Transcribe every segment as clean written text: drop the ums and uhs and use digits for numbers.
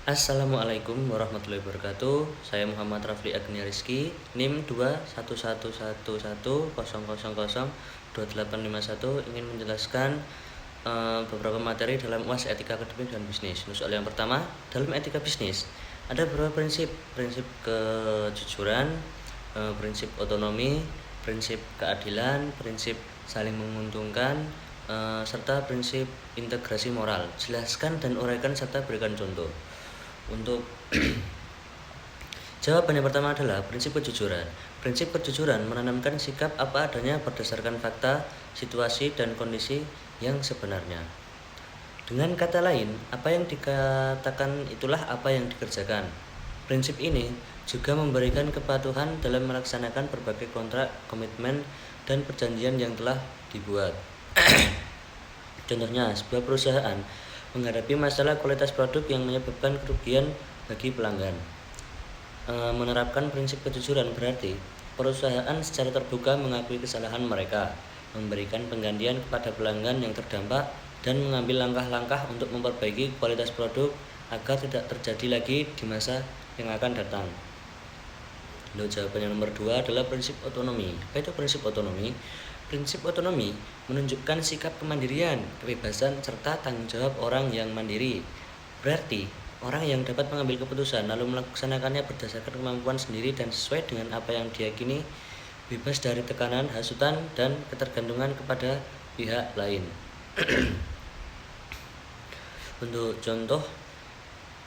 Assalamualaikum warahmatullahi wabarakatuh. Saya Muhammad Rafli Agnia Rizky, NIM 2111100002851 ingin menjelaskan beberapa materi dalam UAS Etika Akademik dan Bisnis. Soal yang pertama, dalam etika bisnis ada beberapa prinsip kejujuran, prinsip otonomi, prinsip keadilan, prinsip saling menguntungkan, serta prinsip integrasi moral. Jelaskan dan uraikan serta berikan contoh. Untuk jawaban yang pertama adalah prinsip kejujuran. Prinsip kejujuran menanamkan sikap apa adanya berdasarkan fakta, situasi, dan kondisi yang sebenarnya. Dengan kata lain, apa yang dikatakan itulah apa yang dikerjakan. Prinsip ini juga memberikan kepatuhan dalam melaksanakan berbagai kontrak, komitmen, dan perjanjian yang telah dibuat. Contohnya, sebuah perusahaan menghadapi masalah kualitas produk yang menyebabkan kerugian bagi pelanggan. Menerapkan prinsip kejujuran berarti perusahaan secara terbuka mengakui kesalahan mereka, memberikan penggantian kepada pelanggan yang terdampak, dan mengambil langkah-langkah untuk memperbaiki kualitas produk agar tidak terjadi lagi di masa yang akan datang. Lalu jawaban yang nomor 2 adalah prinsip otonomi. Apa itu prinsip otonomi? Prinsip otonomi menunjukkan sikap kemandirian, kebebasan, serta tanggung jawab orang yang mandiri. Berarti, orang yang dapat mengambil keputusan lalu melaksanakannya berdasarkan kemampuan sendiri dan sesuai dengan apa yang diyakini, bebas dari tekanan, hasutan, dan ketergantungan kepada pihak lain. Untuk contoh,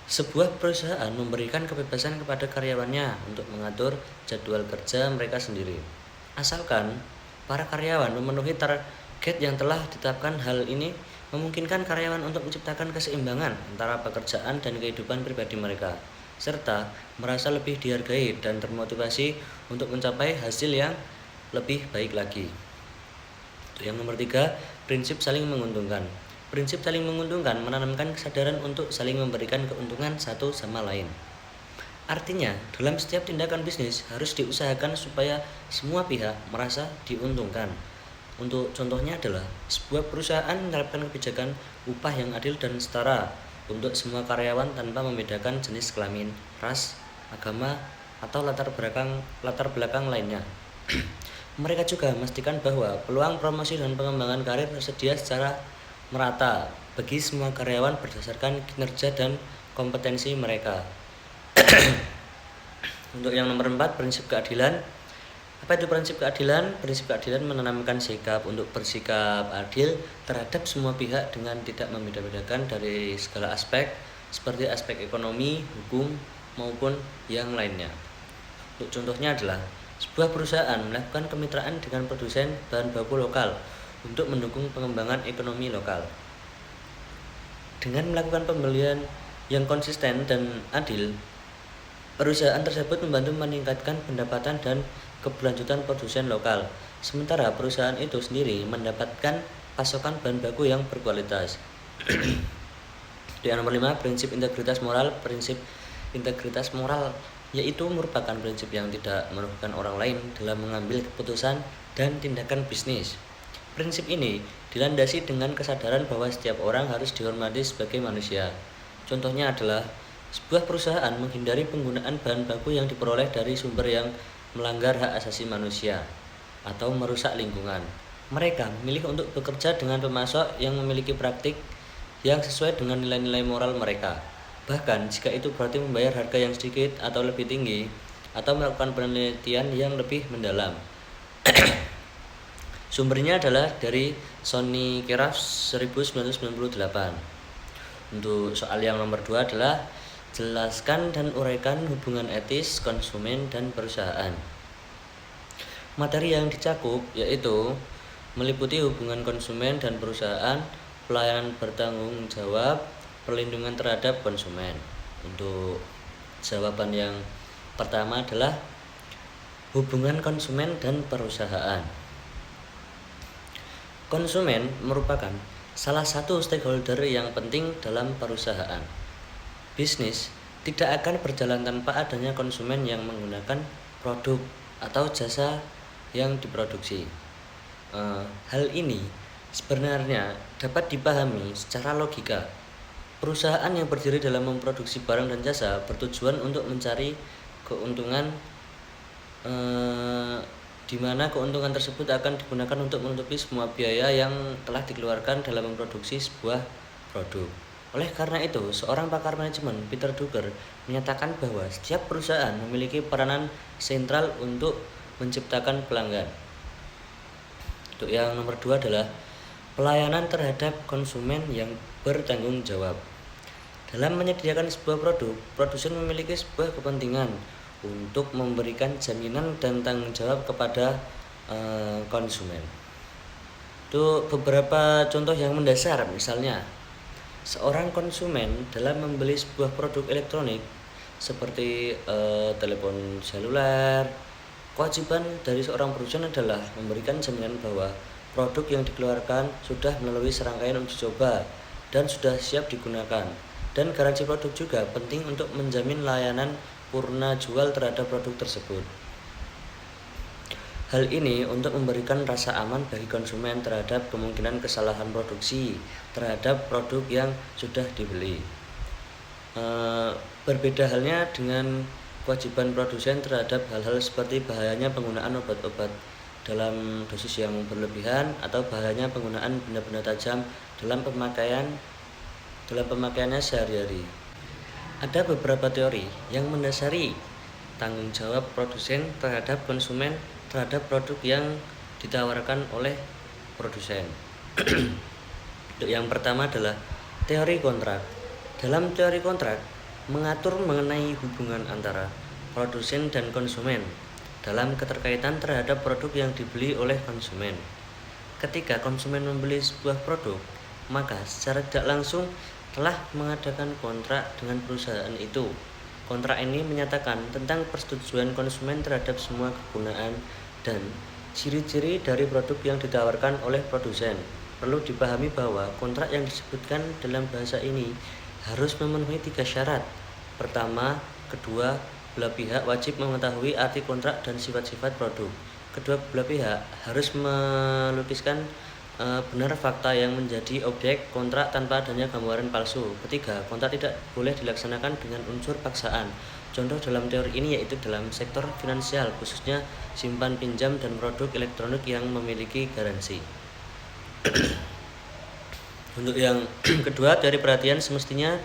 sebuah perusahaan memberikan kebebasan kepada karyawannya untuk mengatur jadwal kerja mereka sendiri, asalkan para karyawan memenuhi target yang telah ditetapkan. Hal ini memungkinkan karyawan untuk menciptakan keseimbangan antara pekerjaan dan kehidupan pribadi mereka, serta merasa lebih dihargai dan termotivasi untuk mencapai hasil yang lebih baik lagi. Yang nomor 3, prinsip saling menguntungkan. Prinsip saling menguntungkan menanamkan kesadaran untuk saling memberikan keuntungan satu sama lain. Artinya, dalam setiap tindakan bisnis harus diusahakan supaya semua pihak merasa diuntungkan. Untuk contohnya adalah sebuah perusahaan menerapkan kebijakan upah yang adil dan setara untuk semua karyawan tanpa membedakan jenis kelamin, ras, agama, atau latar belakang lainnya. Mereka juga memastikan bahwa peluang promosi dan pengembangan karir tersedia secara merata bagi semua karyawan berdasarkan kinerja dan kompetensi mereka. Untuk yang nomor 4, prinsip keadilan. Apa itu prinsip keadilan? Prinsip keadilan menanamkan sikap untuk bersikap adil terhadap semua pihak dengan tidak membeda-bedakan dari segala aspek, seperti aspek ekonomi, hukum, maupun yang lainnya. Untuk contohnya adalah sebuah perusahaan melakukan kemitraan dengan produsen bahan baku lokal untuk mendukung pengembangan ekonomi lokal. Dengan melakukan pembelian yang konsisten dan adil, perusahaan tersebut membantu meningkatkan pendapatan dan keberlanjutan produsen lokal, sementara perusahaan itu sendiri mendapatkan pasokan bahan baku yang berkualitas. Yang nomor 5, prinsip integritas moral. Prinsip integritas moral yaitu merupakan prinsip yang tidak merugikan orang lain dalam mengambil keputusan dan tindakan bisnis. Prinsip ini dilandasi dengan kesadaran bahwa setiap orang harus dihormati sebagai manusia. Contohnya adalah sebuah perusahaan menghindari penggunaan bahan baku yang diperoleh dari sumber yang melanggar hak asasi manusia atau merusak lingkungan. Mereka memilih untuk bekerja dengan pemasok yang memiliki praktik yang sesuai dengan nilai-nilai moral mereka. Bahkan jika itu berarti membayar harga yang sedikit atau lebih tinggi atau melakukan penelitian yang lebih mendalam. Sumbernya adalah dari Sony Keraf 1998. Untuk soal yang nomor 2 adalah jelaskan dan uraikan hubungan etis konsumen dan perusahaan. Materi yang dicakup yaitu meliputi hubungan konsumen dan perusahaan, pelayanan bertanggung jawab, perlindungan terhadap konsumen. Untuk jawaban yang pertama adalah hubungan konsumen dan perusahaan. Konsumen merupakan salah satu stakeholder yang penting dalam perusahaan. Bisnis tidak akan berjalan tanpa adanya konsumen yang menggunakan produk atau jasa yang diproduksi. Hal ini sebenarnya dapat dipahami secara logika Perusahaan yang berdiri dalam memproduksi barang dan jasa bertujuan untuk mencari keuntungan, di mana keuntungan tersebut akan digunakan untuk menutupi semua biaya yang telah dikeluarkan dalam memproduksi sebuah produk. Oleh karena itu, seorang pakar manajemen, Peter Drucker, menyatakan bahwa setiap perusahaan memiliki peranan sentral untuk menciptakan pelanggan. Untuk yang nomor 2 adalah pelayanan terhadap konsumen yang bertanggung jawab. Dalam menyediakan sebuah produk, produsen memiliki sebuah kepentingan untuk memberikan jaminan dan tanggung jawab kepada konsumen. Itu beberapa contoh yang mendasar, misalnya seorang konsumen dalam membeli sebuah produk elektronik seperti telepon seluler, kewajiban dari seorang produsen adalah memberikan jaminan bahwa produk yang dikeluarkan sudah melalui serangkaian uji coba dan sudah siap digunakan. Dan garansi produk juga penting untuk menjamin layanan purna jual terhadap produk tersebut. Hal ini untuk memberikan rasa aman bagi konsumen terhadap kemungkinan kesalahan produksi terhadap produk yang sudah dibeli. Berbeda halnya dengan kewajiban produsen terhadap hal-hal seperti bahayanya penggunaan obat-obat dalam dosis yang berlebihan atau bahayanya penggunaan benda-benda tajam dalam pemakaiannya sehari-hari. Ada beberapa teori yang mendasari tanggung jawab produsen terhadap konsumen terhadap produk yang ditawarkan oleh produsen. Untuk yang pertama adalah teori kontrak. Dalam teori kontrak mengatur mengenai hubungan antara produsen dan konsumen dalam keterkaitan terhadap produk yang dibeli oleh konsumen. Ketika konsumen membeli sebuah produk, maka secara tidak langsung telah mengadakan kontrak dengan perusahaan itu. Kontrak ini menyatakan tentang persetujuan konsumen terhadap semua kegunaan dan ciri-ciri dari produk yang ditawarkan oleh produsen. Perlu dipahami bahwa kontrak yang disebutkan dalam bahasa ini harus memenuhi 3 syarat. Pertama, kedua belah pihak wajib mengetahui arti kontrak dan sifat-sifat produk. Kedua belah pihak harus melukiskan benar fakta yang menjadi objek kontrak tanpa adanya gambaran palsu. Ketiga, kontrak tidak boleh dilaksanakan dengan unsur paksaan. Contoh dalam teori ini yaitu dalam sektor finansial, khususnya simpan pinjam dan produk elektronik yang memiliki garansi. Untuk yang kedua, teori perhatian semestinya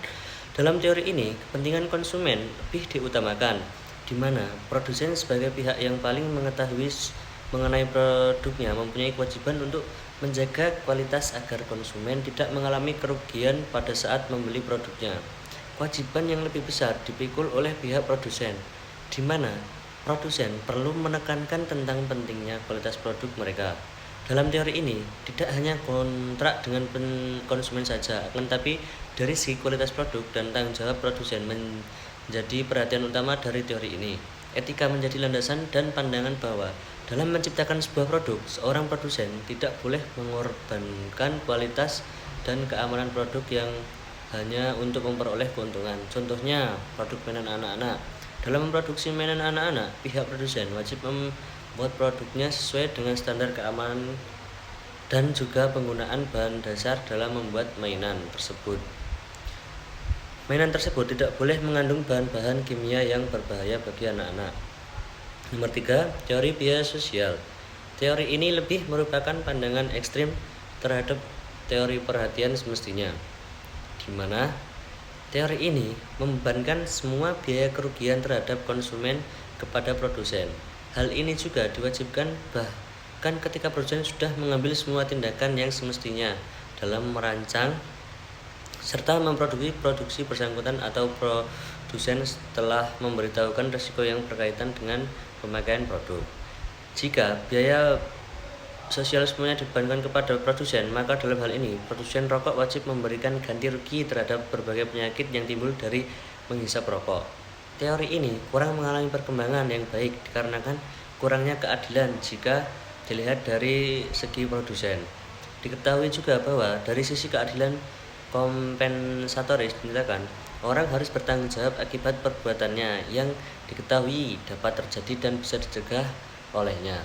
dalam teori ini kepentingan konsumen lebih diutamakan, di mana produsen sebagai pihak yang paling mengetahui mengenai produknya mempunyai kewajiban untuk menjaga kualitas agar konsumen tidak mengalami kerugian pada saat membeli produknya. Kewajiban yang lebih besar dipikul oleh pihak produsen, di mana produsen perlu menekankan tentang pentingnya kualitas produk mereka. Dalam teori ini, tidak hanya kontrak dengan konsumen saja, akan tapi dari segi kualitas produk dan tanggung jawab produsen menjadi perhatian utama dari teori ini. Etika menjadi landasan dan pandangan bahwa dalam menciptakan sebuah produk, seorang produsen tidak boleh mengorbankan kualitas dan keamanan produk yang hanya untuk memperoleh keuntungan. Contohnya, produk mainan anak-anak. Dalam memproduksi mainan anak-anak, pihak produsen wajib membuat produknya sesuai dengan standar keamanan dan juga penggunaan bahan dasar dalam membuat mainan tersebut. Mainan tersebut tidak boleh mengandung bahan-bahan kimia yang berbahaya bagi anak-anak. Nomor 3, teori biaya sosial. Teori ini lebih merupakan pandangan ekstrim terhadap teori perhatian semestinya, di mana teori ini membebankan semua biaya kerugian terhadap konsumen kepada produsen. Hal ini juga diwajibkan bahkan ketika produsen sudah mengambil semua tindakan yang semestinya dalam merancang serta memproduksi bersangkutan atau produsen setelah memberitahukan risiko yang berkaitan dengan pemakaian produk. Jika biaya sosial semuanya dibebankan kepada produsen, maka dalam hal ini produsen rokok wajib memberikan ganti rugi terhadap berbagai penyakit yang timbul dari menghisap rokok. Teori ini kurang mengalami perkembangan yang baik dikarenakan kurangnya keadilan jika dilihat dari segi produsen. Diketahui juga bahwa dari sisi keadilan kompensatoris dinyatakan orang harus bertanggung jawab akibat perbuatannya yang diketahui dapat terjadi dan bisa dicegah olehnya.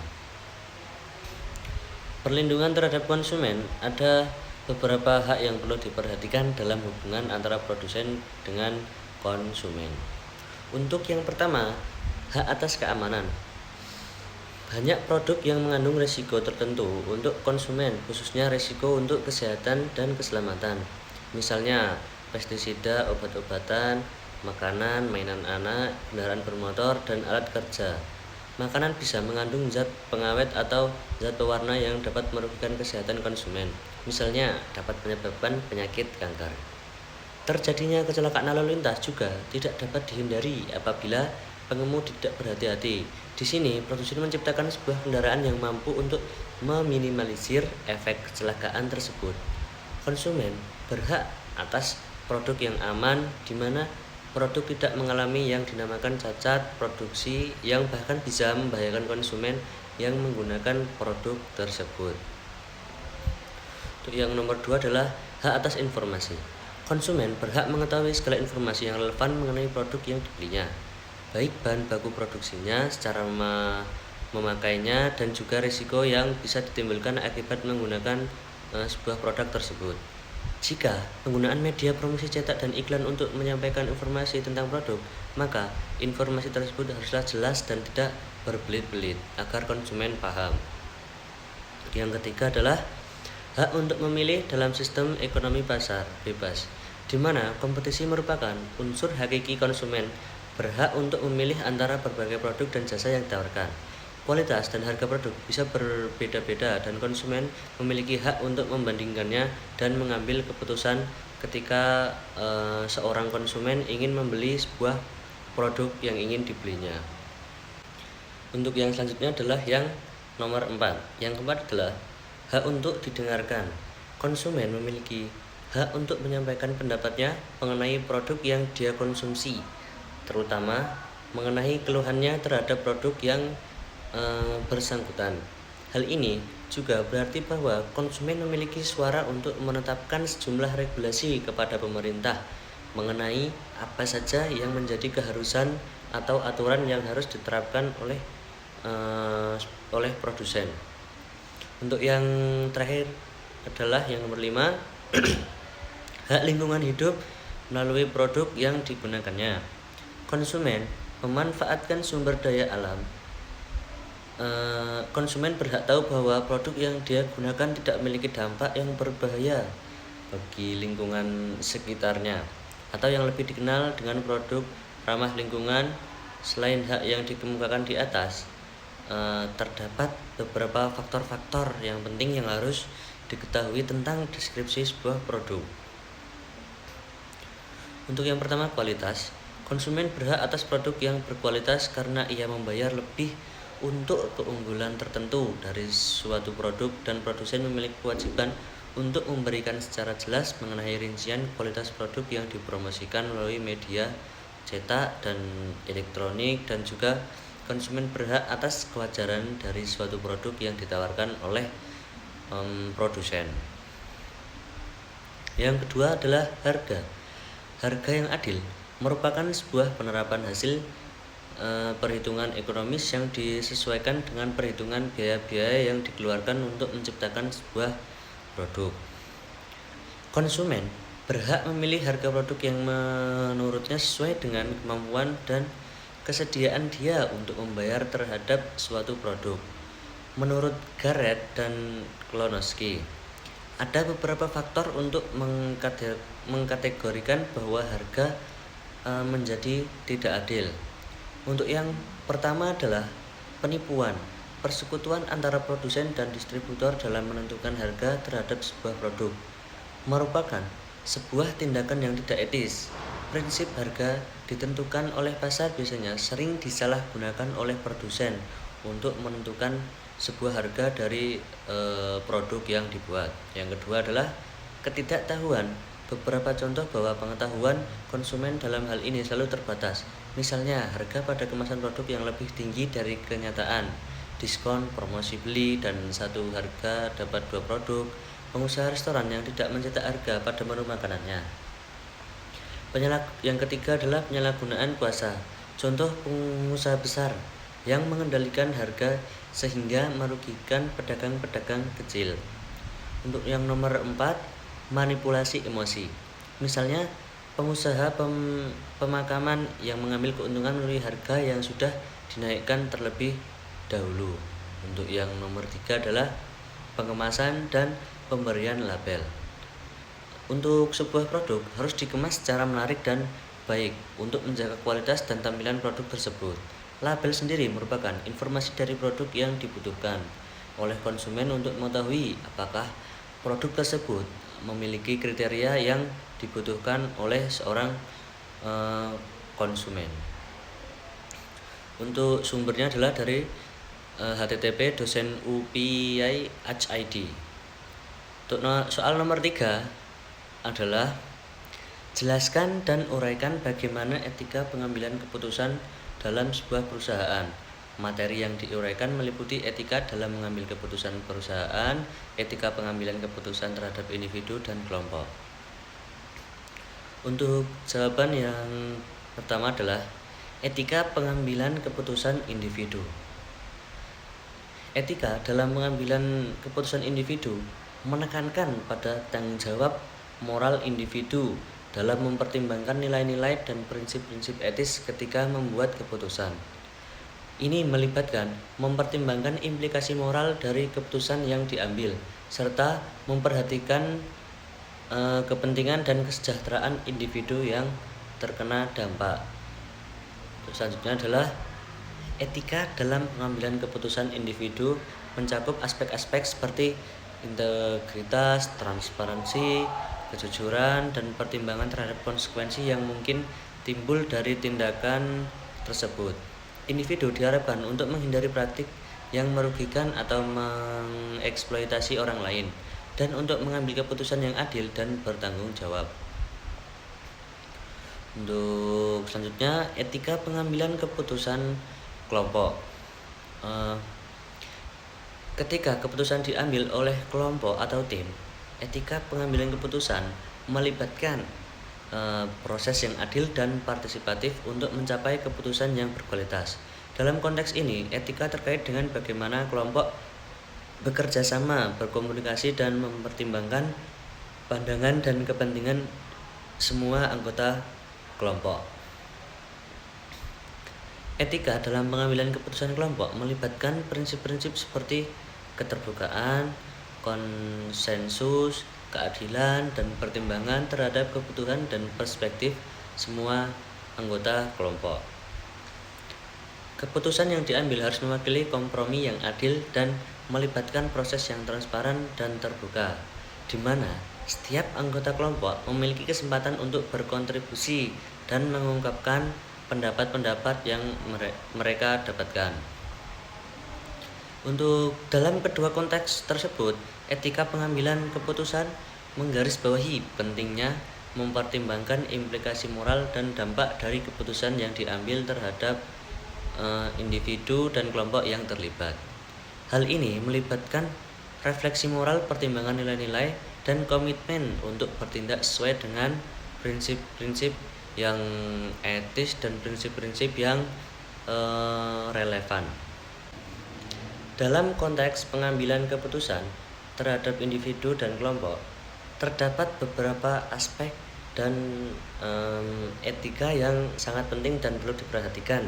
Perlindungan terhadap konsumen, ada beberapa hak yang perlu diperhatikan dalam hubungan antara produsen dengan konsumen. Untuk yang pertama, hak atas keamanan. Banyak produk yang mengandung risiko tertentu untuk konsumen, khususnya risiko untuk kesehatan dan keselamatan. Misalnya, pestisida, obat-obatan, makanan, mainan anak, kendaraan bermotor, dan alat kerja. Makanan bisa mengandung zat pengawet atau zat pewarna yang dapat merugikan kesehatan konsumen. Misalnya, dapat menyebabkan penyakit kanker. Terjadinya kecelakaan lalu lintas juga tidak dapat dihindari apabila pengemudi tidak berhati-hati. Di sini, produsen menciptakan sebuah kendaraan yang mampu untuk meminimalisir efek kecelakaan tersebut. Konsumen berhak atas produk yang aman, di mana produk tidak mengalami yang dinamakan cacat produksi yang bahkan bisa membahayakan konsumen yang menggunakan produk tersebut. Untuk yang nomor 2 adalah hak atas informasi. Konsumen berhak mengetahui segala informasi yang relevan mengenai produk yang dibelinya, baik bahan baku produksinya, cara memakainya, dan juga risiko yang bisa ditimbulkan akibat menggunakan sebuah produk tersebut. Jika penggunaan media promosi cetak dan iklan untuk menyampaikan informasi tentang produk, maka informasi tersebut haruslah jelas dan tidak berbelit-belit agar konsumen paham. Yang ketiga adalah hak untuk memilih dalam sistem ekonomi pasar bebas, di mana kompetisi merupakan unsur hakiki. Konsumen berhak untuk memilih antara berbagai produk dan jasa yang ditawarkan. Kualitas dan harga produk bisa berbeda-beda dan konsumen memiliki hak untuk membandingkannya dan mengambil keputusan ketika seorang konsumen ingin membeli sebuah produk yang ingin dibelinya. Untuk yang selanjutnya adalah yang nomor 4. Yang keempat adalah hak untuk didengarkan. Konsumen memiliki hak untuk menyampaikan pendapatnya mengenai produk yang dia konsumsi, terutama mengenai keluhannya terhadap produk yang bersangkutan. Hal ini juga berarti bahwa konsumen memiliki suara untuk menetapkan sejumlah regulasi kepada pemerintah mengenai apa saja yang menjadi keharusan atau aturan yang harus diterapkan oleh produsen. Untuk yang terakhir adalah yang nomor 5, hak lingkungan hidup melalui produk yang digunakannya. Konsumen memanfaatkan sumber daya alam. Konsumen berhak tahu bahwa produk yang dia gunakan tidak memiliki dampak yang berbahaya bagi lingkungan sekitarnya, atau yang lebih dikenal dengan produk ramah lingkungan. Selain hak yang dikemukakan di atas, terdapat beberapa faktor-faktor yang penting yang harus diketahui tentang deskripsi sebuah produk. Untuk yang pertama, kualitas. Konsumen berhak atas produk yang berkualitas karena ia membayar lebih untuk keunggulan tertentu dari suatu produk, dan produsen memiliki kewajiban untuk memberikan secara jelas mengenai rincian kualitas produk yang dipromosikan melalui media cetak dan elektronik, dan juga konsumen berhak atas kewajaran dari suatu produk yang ditawarkan oleh produsen. Yang kedua adalah harga. Harga yang adil merupakan sebuah penerapan hasil perhitungan ekonomis yang disesuaikan dengan perhitungan biaya-biaya yang dikeluarkan untuk menciptakan sebuah produk. Konsumen berhak memilih harga produk yang menurutnya sesuai dengan kemampuan dan kesediaan dia untuk membayar terhadap suatu produk. Menurut Garrett dan Klonowski, ada beberapa faktor untuk mengkategorikan bahwa harga menjadi tidak adil. Untuk yang pertama adalah penipuan. Persekutuan antara produsen dan distributor dalam menentukan harga terhadap sebuah produk merupakan sebuah tindakan yang tidak etis. Prinsip harga ditentukan oleh pasar biasanya sering disalahgunakan oleh produsen untuk menentukan sebuah harga dari produk yang dibuat. Yang kedua adalah ketidaktahuan. Beberapa contoh bahwa pengetahuan konsumen dalam hal ini selalu terbatas. Misalnya, harga pada kemasan produk yang lebih tinggi dari kenyataan, diskon, promosi beli, dan satu harga dapat 2 produk, pengusaha restoran yang tidak mencetak harga pada menu makanannya. Yang ketiga adalah penyalahgunaan kuasa. Contoh pengusaha besar yang mengendalikan harga sehingga merugikan pedagang-pedagang kecil. Untuk yang nomor 4, manipulasi emosi. Misalnya, pengusaha pemakaman yang mengambil keuntungan melalui harga yang sudah dinaikkan terlebih dahulu. Untuk yang nomor 3 adalah pengemasan dan pemberian label. Untuk sebuah produk harus dikemas secara menarik dan baik untuk menjaga kualitas dan tampilan produk tersebut. Label sendiri merupakan informasi dari produk yang dibutuhkan oleh konsumen untuk mengetahui apakah produk tersebut memiliki kriteria yang dibutuhkan oleh seorang konsumen. Untuk sumbernya adalah dari http dosen UPI HID. Untuk soal nomor 3 adalah jelaskan dan uraikan bagaimana etika pengambilan keputusan dalam sebuah perusahaan. Materi yang diuraikan meliputi etika dalam mengambil keputusan perusahaan, etika pengambilan keputusan terhadap individu dan kelompok. Untuk jawaban yang pertama adalah etika pengambilan keputusan individu. Etika dalam pengambilan keputusan individu menekankan pada tanggung jawab moral individu dalam mempertimbangkan nilai-nilai dan prinsip-prinsip etis ketika membuat keputusan. Ini melibatkan mempertimbangkan implikasi moral dari keputusan yang diambil, serta memperhatikan kepentingan dan kesejahteraan individu yang terkena dampak. Selanjutnya adalah etika dalam pengambilan keputusan individu mencakup aspek-aspek seperti integritas, transparansi, kejujuran, dan pertimbangan terhadap konsekuensi yang mungkin timbul dari tindakan tersebut. Individu diharapkan untuk menghindari praktik yang merugikan atau mengeksploitasi orang lain, dan untuk mengambil keputusan yang adil dan bertanggung jawab. Untuk selanjutnya, etika pengambilan keputusan kelompok. Ketika keputusan diambil oleh kelompok atau tim, etika pengambilan keputusan melibatkan proses yang adil dan partisipatif untuk mencapai keputusan yang berkualitas. Dalam konteks ini, etika terkait dengan bagaimana kelompok bekerja sama, berkomunikasi, dan mempertimbangkan pandangan dan kepentingan semua anggota kelompok. Etika dalam pengambilan keputusan kelompok melibatkan prinsip-prinsip seperti keterbukaan, konsensus, keadilan, dan pertimbangan terhadap kebutuhan dan perspektif semua anggota kelompok. Keputusan yang diambil harus mewakili kompromi yang adil dan melibatkan proses yang transparan dan terbuka, di mana setiap anggota kelompok memiliki kesempatan untuk berkontribusi dan mengungkapkan pendapat-pendapat yang mereka dapatkan. Untuk dalam kedua konteks tersebut, etika pengambilan keputusan menggarisbawahi pentingnya mempertimbangkan implikasi moral dan dampak dari keputusan yang diambil terhadap individu dan kelompok yang terlibat. Hal ini melibatkan refleksi moral, pertimbangan nilai-nilai, dan komitmen untuk bertindak sesuai dengan prinsip-prinsip yang etis dan prinsip-prinsip yang relevan. Dalam konteks pengambilan keputusan terhadap individu dan kelompok, terdapat beberapa aspek dan etika yang sangat penting dan perlu diperhatikan,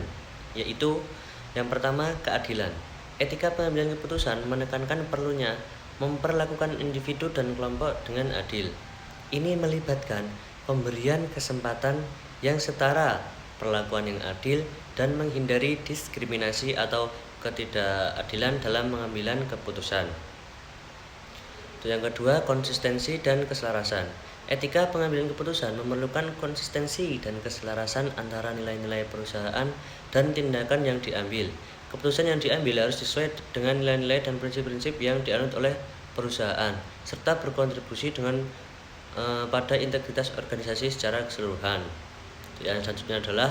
yaitu yang pertama, keadilan. Etika pengambilan keputusan menekankan perlunya memperlakukan individu dan kelompok dengan adil. Ini melibatkan pemberian kesempatan yang setara, perlakuan yang adil, dan menghindari diskriminasi atau ketidakadilan dalam pengambilan keputusan. Yang kedua, konsistensi dan keselarasan. Etika pengambilan keputusan memerlukan konsistensi dan keselarasan antara nilai-nilai perusahaan dan tindakan yang diambil. Keputusan yang diambil harus sesuai dengan nilai-nilai dan prinsip-prinsip yang dianut oleh perusahaan, serta berkontribusi dengan pada integritas organisasi secara keseluruhan. Yang selanjutnya adalah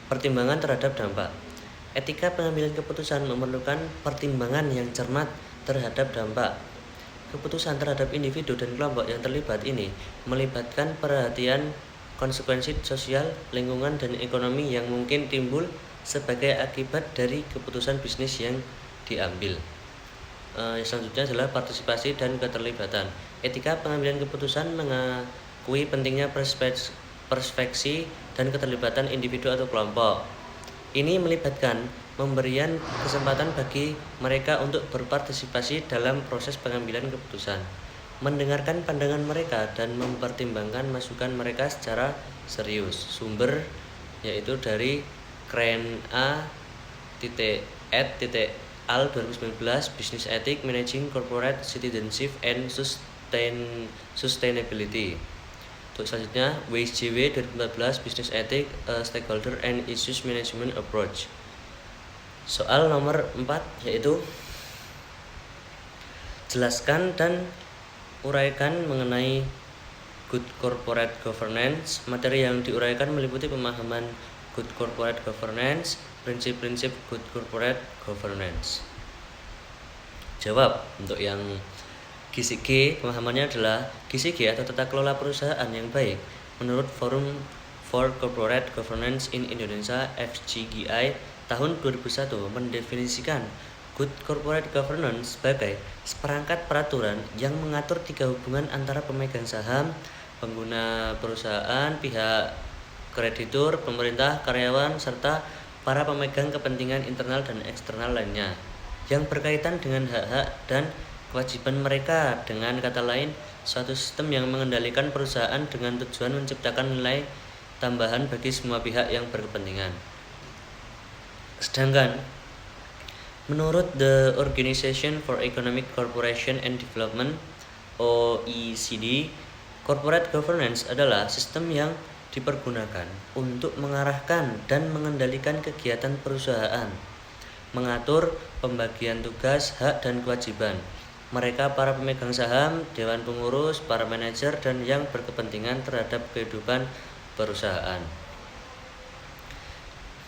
pertimbangan terhadap dampak. Etika pengambilan keputusan memerlukan pertimbangan yang cermat terhadap dampak. Keputusan terhadap individu dan kelompok yang terlibat ini melibatkan perhatian konsekuensi sosial, lingkungan, dan ekonomi yang mungkin timbul sebagai akibat dari keputusan bisnis yang diambil. Selanjutnya adalah partisipasi dan keterlibatan. Etika pengambilan keputusan mengakui pentingnya perspeksi dan keterlibatan individu atau kelompok. Ini melibatkan memberian kesempatan bagi mereka untuk berpartisipasi dalam proses pengambilan keputusan, mendengarkan pandangan mereka dan mempertimbangkan masukan mereka secara serius. Sumber yaitu dari CRANA.ed.al 2019 Business Ethics Managing Corporate Citizenship and Sustainability. Untuk selanjutnya WSJW 2014 Business Ethics Stakeholder and Issues Management Approach. Soal nomor 4 yaitu jelaskan dan uraikan mengenai Good Corporate Governance. Materi yang diuraikan meliputi pemahaman Good Corporate Governance, prinsip-prinsip Good Corporate Governance. Jawab untuk yang Gizi G, pemahamannya adalah Gizi G atau tata kelola perusahaan yang baik menurut Forum for Corporate Governance in Indonesia FGGI tahun 2001 mendefinisikan Good Corporate Governance sebagai seperangkat peraturan yang mengatur 3 hubungan antara pemegang saham, pengguna perusahaan, pihak kreditur, pemerintah, karyawan, serta para pemegang kepentingan internal dan eksternal lainnya yang berkaitan dengan hak-hak dan kewajiban mereka. Dengan kata lain, suatu sistem yang mengendalikan perusahaan dengan tujuan menciptakan nilai tambahan bagi semua pihak yang berkepentingan. Sedangkan menurut the Organization for Economic Cooperation and Development (OECD), corporate governance adalah sistem yang dipergunakan untuk mengarahkan dan mengendalikan kegiatan perusahaan, mengatur pembagian tugas, hak dan kewajiban mereka, para pemegang saham, dewan pengurus, para manajer, dan yang berkepentingan terhadap kehidupan perusahaan.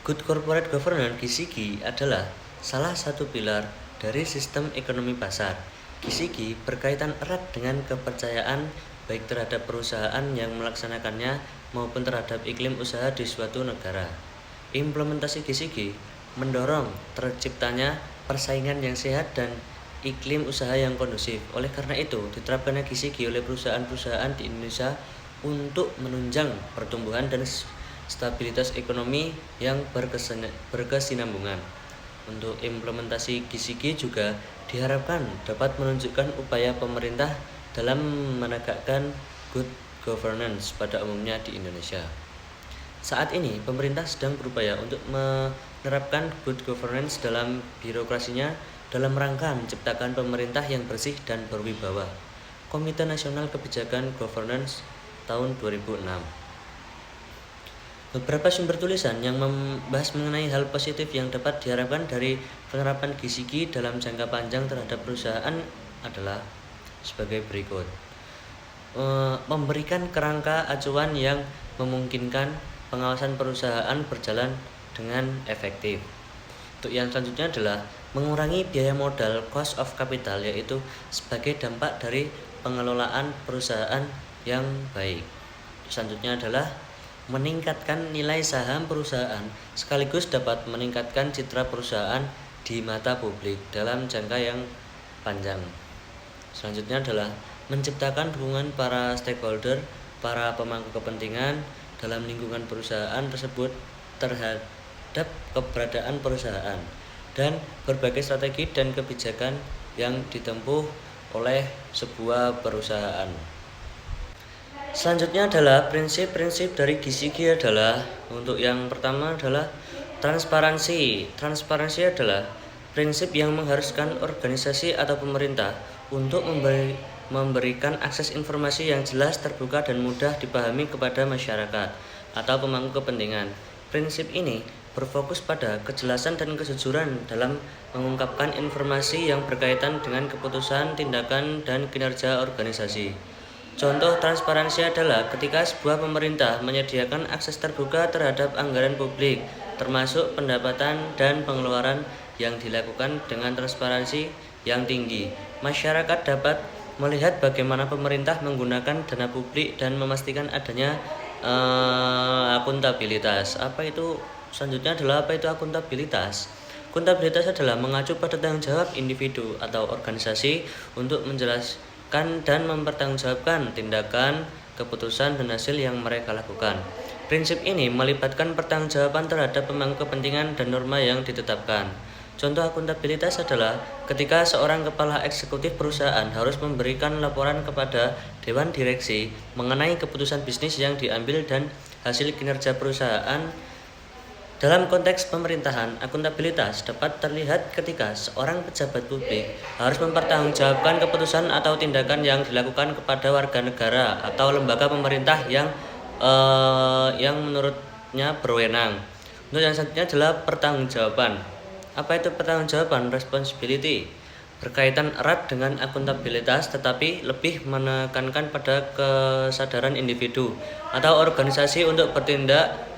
Good Corporate Governance (GCG) adalah salah satu pilar dari sistem ekonomi pasar. GCG berkaitan erat dengan kepercayaan baik terhadap perusahaan yang melaksanakannya maupun terhadap iklim usaha di suatu negara. Implementasi GCG mendorong terciptanya persaingan yang sehat dan iklim usaha yang kondusif. Oleh karena itu, diterapkannya GCG oleh perusahaan-perusahaan di Indonesia untuk menunjang pertumbuhan dan stabilitas ekonomi yang berkesinambungan. Untuk implementasi GCG juga diharapkan dapat menunjukkan upaya pemerintah dalam menegakkan good governance pada umumnya di Indonesia. Saat ini, pemerintah sedang berupaya untuk menerapkan good governance dalam birokrasinya dalam rangka menciptakan pemerintah yang bersih dan berwibawa. Komite Nasional Kebijakan Governance tahun 2006. Beberapa sumber tulisan yang membahas mengenai hal positif yang dapat diharapkan dari penerapan GCG dalam jangka panjang terhadap perusahaan adalah sebagai berikut. Memberikan kerangka acuan yang memungkinkan pengawasan perusahaan berjalan dengan efektif. Untuk yang selanjutnya adalah mengurangi biaya modal cost of capital, yaitu sebagai dampak dari pengelolaan perusahaan yang baik. Selanjutnya adalah meningkatkan nilai saham perusahaan sekaligus dapat meningkatkan citra perusahaan di mata publik dalam jangka yang panjang. Selanjutnya adalah menciptakan dukungan para stakeholder, para pemangku kepentingan dalam lingkungan perusahaan tersebut terhadap keberadaan perusahaan dan berbagai strategi dan kebijakan yang ditempuh oleh sebuah perusahaan. Selanjutnya adalah prinsip-prinsip dari GCG adalah, untuk yang pertama adalah transparansi. Transparansi adalah prinsip yang mengharuskan organisasi atau pemerintah untuk memberikan akses informasi yang jelas, terbuka, dan mudah dipahami kepada masyarakat atau pemangku kepentingan. Prinsip ini berfokus pada kejelasan dan kejujuran dalam mengungkapkan informasi yang berkaitan dengan keputusan, tindakan, dan kinerja organisasi. Contoh transparansi adalah ketika sebuah pemerintah menyediakan akses terbuka terhadap anggaran publik, termasuk pendapatan dan pengeluaran yang dilakukan dengan transparansi yang tinggi. Masyarakat dapat melihat bagaimana pemerintah menggunakan dana publik dan memastikan adanya akuntabilitas. Selanjutnya adalah apa itu akuntabilitas? Akuntabilitas adalah mengacu pada tanggung jawab individu atau organisasi untuk menjelaskan dan mempertanggungjawabkan tindakan, keputusan, dan hasil yang mereka lakukan. Prinsip ini melibatkan pertanggungjawaban terhadap pemangku kepentingan dan norma yang ditetapkan. Contoh akuntabilitas adalah ketika seorang kepala eksekutif perusahaan harus memberikan laporan kepada dewan direksi mengenai keputusan bisnis yang diambil dan hasil kinerja perusahaan. Dalam konteks pemerintahan, akuntabilitas dapat terlihat ketika seorang pejabat publik harus mempertanggungjawabkan keputusan atau tindakan yang dilakukan kepada warga negara atau lembaga pemerintah yang menurutnya berwenang. Untuk yang selanjutnya adalah pertanggungjawaban. Apa itu pertanggungjawaban? Responsibility berkaitan erat dengan akuntabilitas, tetapi lebih menekankan pada kesadaran individu atau organisasi untuk bertindak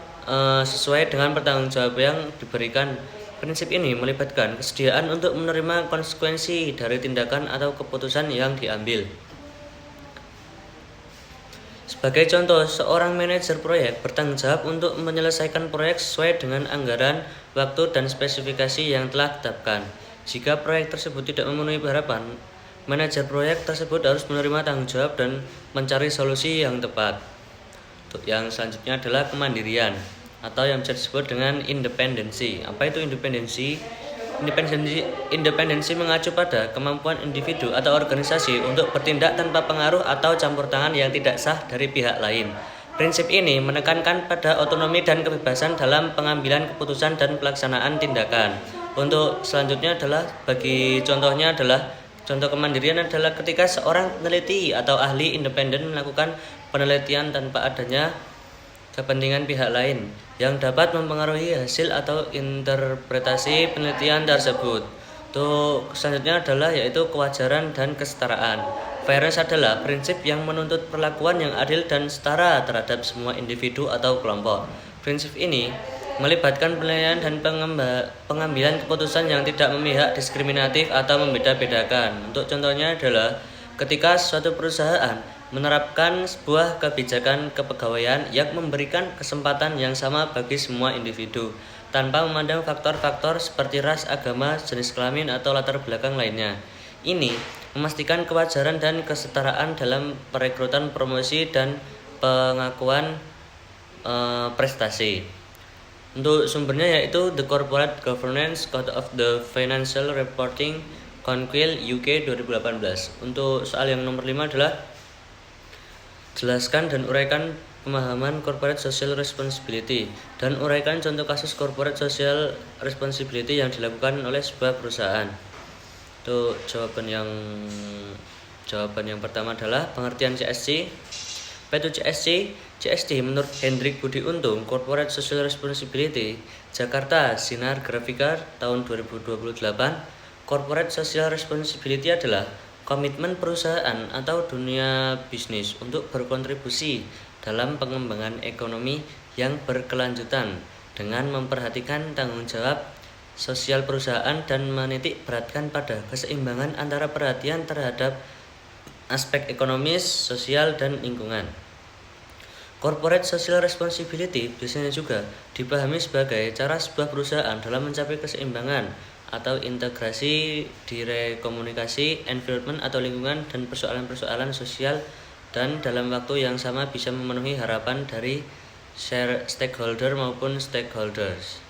sesuai dengan pertanggungjawab yang diberikan. Prinsip ini melibatkan kesediaan untuk menerima konsekuensi dari tindakan atau keputusan yang diambil. Sebagai contoh, seorang manajer proyek bertanggung jawab untuk menyelesaikan proyek sesuai dengan anggaran, waktu, dan spesifikasi yang telah ditetapkan. Jika proyek tersebut tidak memenuhi harapan, manajer proyek tersebut harus menerima tanggung jawab dan mencari solusi yang tepat. Yang selanjutnya adalah kemandirian atau yang bisa disebut dengan independensi. Apa itu independensi? Independensi mengacu pada kemampuan individu atau organisasi untuk bertindak tanpa pengaruh atau campur tangan yang tidak sah dari pihak lain. Prinsip ini menekankan pada otonomi dan kebebasan dalam pengambilan keputusan dan pelaksanaan tindakan. Untuk selanjutnya adalah contoh kemandirian adalah ketika seorang peneliti atau ahli independen melakukan penelitian tanpa adanya kepentingan pihak lain yang dapat mempengaruhi hasil atau interpretasi penelitian tersebut. Untuk selanjutnya adalah yaitu kewajaran dan kesetaraan. Fairness adalah prinsip yang menuntut perlakuan yang adil dan setara terhadap semua individu atau kelompok. Prinsip ini melibatkan penilaian dan pengambilan keputusan yang tidak memihak, diskriminatif, atau membeda-bedakan. Untuk contohnya adalah ketika suatu perusahaan menerapkan sebuah kebijakan kepegawaian yang memberikan kesempatan yang sama bagi semua individu, tanpa memandang faktor-faktor seperti ras, agama, jenis kelamin, atau latar belakang lainnya. Ini memastikan kewajaran dan kesetaraan dalam perekrutan, promosi, dan pengakuan prestasi. Untuk sumbernya yaitu The Corporate Governance Code of the Financial Reporting Council UK 2018. Untuk soal yang nomor 5 adalah jelaskan dan uraikan pemahaman corporate social responsibility dan uraikan contoh kasus corporate social responsibility yang dilakukan oleh sebuah perusahaan. Untuk jawaban yang pertama adalah pengertian CSC. Apa itu CSC? CSD menurut Hendrik Budi Untung, Corporate Social Responsibility, Jakarta, Sinar Grafika, tahun 2028. Corporate Social Responsibility adalah komitmen perusahaan atau dunia bisnis untuk berkontribusi dalam pengembangan ekonomi yang berkelanjutan dengan memperhatikan tanggung jawab sosial perusahaan dan menitik beratkan pada keseimbangan antara perhatian terhadap aspek ekonomis, sosial, dan lingkungan. Corporate Social Responsibility biasanya juga dipahami sebagai cara sebuah perusahaan dalam mencapai keseimbangan atau integrasi diri komunikasi, environment atau lingkungan, dan persoalan-persoalan sosial, dan dalam waktu yang sama bisa memenuhi harapan dari stakeholder maupun stakeholders.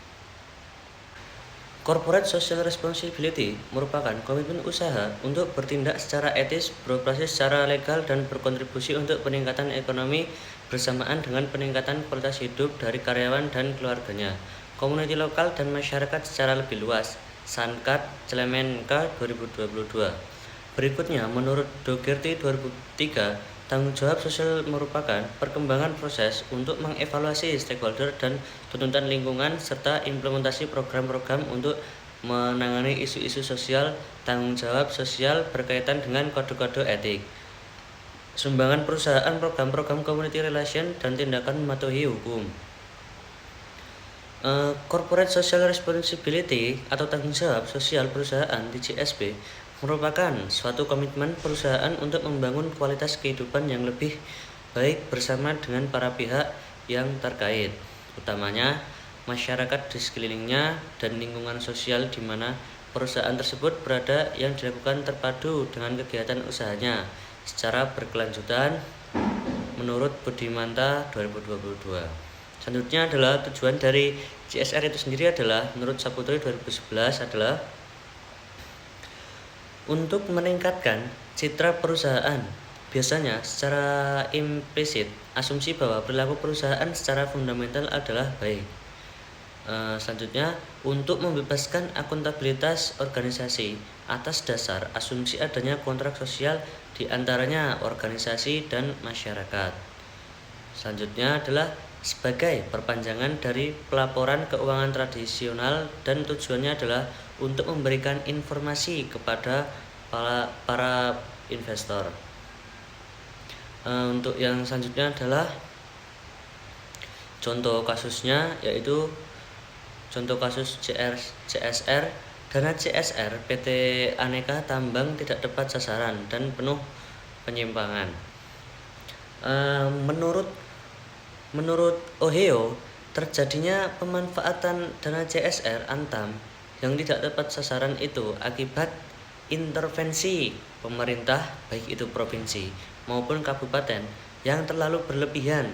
Corporate Social Responsibility merupakan komitmen usaha untuk bertindak secara etis, beroperasi secara legal, dan berkontribusi untuk peningkatan ekonomi bersamaan dengan peningkatan kualitas hidup dari karyawan dan keluarganya, komuniti lokal, dan masyarakat secara lebih luas. Sankat Clemenka 2022. Berikutnya, menurut Dougherty 2003, tanggung jawab sosial merupakan perkembangan proses untuk mengevaluasi stakeholder dan tuntutan lingkungan serta implementasi program-program untuk menangani isu-isu sosial. Tanggung jawab sosial berkaitan dengan kode-kode etik, sumbangan perusahaan, program-program community relation, dan tindakan mematuhi hukum. Corporate Social Responsibility atau tanggung jawab sosial perusahaan (TCSP) merupakan suatu komitmen perusahaan untuk membangun kualitas kehidupan yang lebih baik bersama dengan para pihak yang terkait, utamanya masyarakat di sekelilingnya, dan lingkungan sosial di mana perusahaan tersebut berada yang dilakukan terpadu dengan kegiatan usahanya secara berkelanjutan menurut Budimanta 2022. Selanjutnya adalah tujuan dari CSR itu sendiri adalah menurut Saputri 2011 adalah untuk meningkatkan citra perusahaan. Biasanya secara implisit asumsi bahwa perilaku perusahaan secara fundamental adalah baik. Selanjutnya, untuk membebaskan akuntabilitas organisasi atas dasar asumsi adanya kontrak sosial di antaranya organisasi dan masyarakat. Selanjutnya adalah sebagai perpanjangan dari pelaporan keuangan tradisional dan tujuannya adalah untuk memberikan informasi kepada para investor. Untuk yang selanjutnya adalah contoh kasusnya, yaitu contoh kasus CSR, dana CSR PT Aneka Tambang tidak tepat sasaran dan penuh penyimpangan. Menurut Ohio, terjadinya pemanfaatan dana CSR Antam yang tidak tepat sasaran itu akibat intervensi pemerintah, baik itu provinsi maupun kabupaten, yang terlalu berlebihan.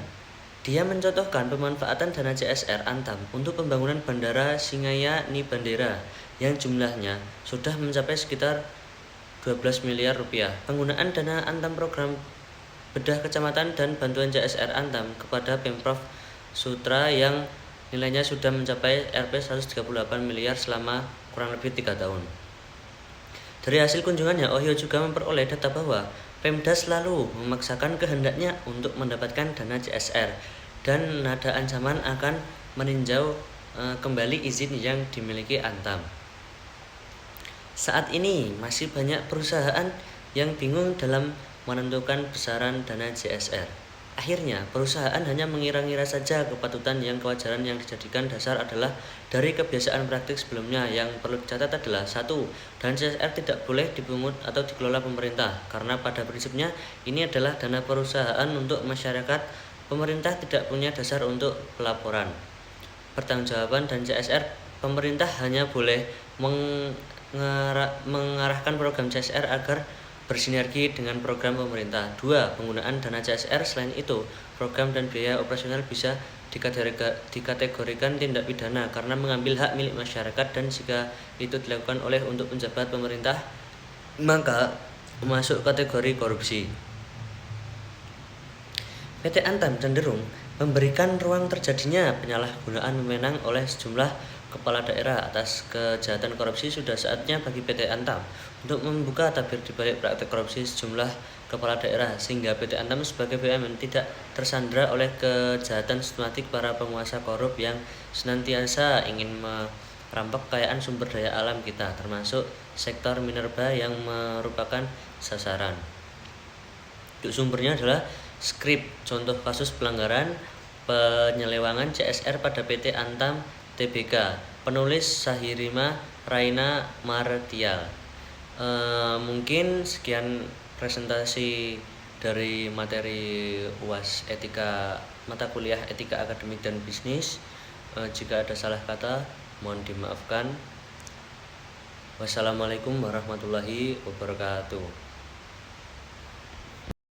Dia mencontohkan pemanfaatan dana CSR Antam untuk pembangunan Bandara Singaya Nibandera yang jumlahnya sudah mencapai sekitar 12 miliar rupiah. Penggunaan dana Antam program bedah kecamatan dan bantuan CSR Antam kepada Pemprov Sutra yang nilainya sudah mencapai Rp 138 miliar selama kurang lebih 3 tahun. Dari hasil kunjungannya, Ohio juga memperoleh data bahwa Pemda selalu memaksakan kehendaknya untuk mendapatkan dana CSR dan nada ancaman akan meninjau kembali izin yang dimiliki Antam. Saat ini masih banyak perusahaan yang bingung dalam menentukan besaran dana CSR. Akhirnya, perusahaan hanya mengira-ngira saja kepatutan yang kewajaran yang dijadikan dasar adalah dari kebiasaan praktik sebelumnya. Yang perlu dicatat adalah 1. Dana CSR tidak boleh dipungut atau dikelola pemerintah, karena pada prinsipnya ini adalah dana perusahaan untuk masyarakat. Pemerintah tidak punya dasar untuk pelaporan pertanggungjawaban dan CSR. Pemerintah hanya boleh mengarahkan program CSR agar bersinergi dengan program pemerintah. 2. Penggunaan dana CSR. Selain itu, program dan biaya operasional bisa dikategorikan tindak pidana karena mengambil hak milik masyarakat, dan jika itu dilakukan oleh untuk penjabat pemerintah, maka masuk kategori korupsi. PT Antam cenderung memberikan ruang terjadinya penyalahgunaan wewenang oleh sejumlah kepala daerah atas kejahatan korupsi. Sudah saatnya bagi PT Antam untuk membuka tabir di balik praktek korupsi sejumlah kepala daerah, sehingga PT Antam sebagai BUMN tidak tersandra oleh kejahatan sistematik para penguasa korup yang senantiasa ingin merampok kekayaan sumber daya alam kita, termasuk sektor minerba yang merupakan sasaran. Untuk sumbernya adalah skrip contoh kasus pelanggaran penyelewangan CSR pada PT Antam Tbk, penulis Sahirima Raina Martial. Mungkin sekian presentasi dari materi UAS etika, mata kuliah etika akademik dan bisnis. Jika ada salah kata, mohon dimaafkan. Wassalamualaikum warahmatullahi wabarakatuh.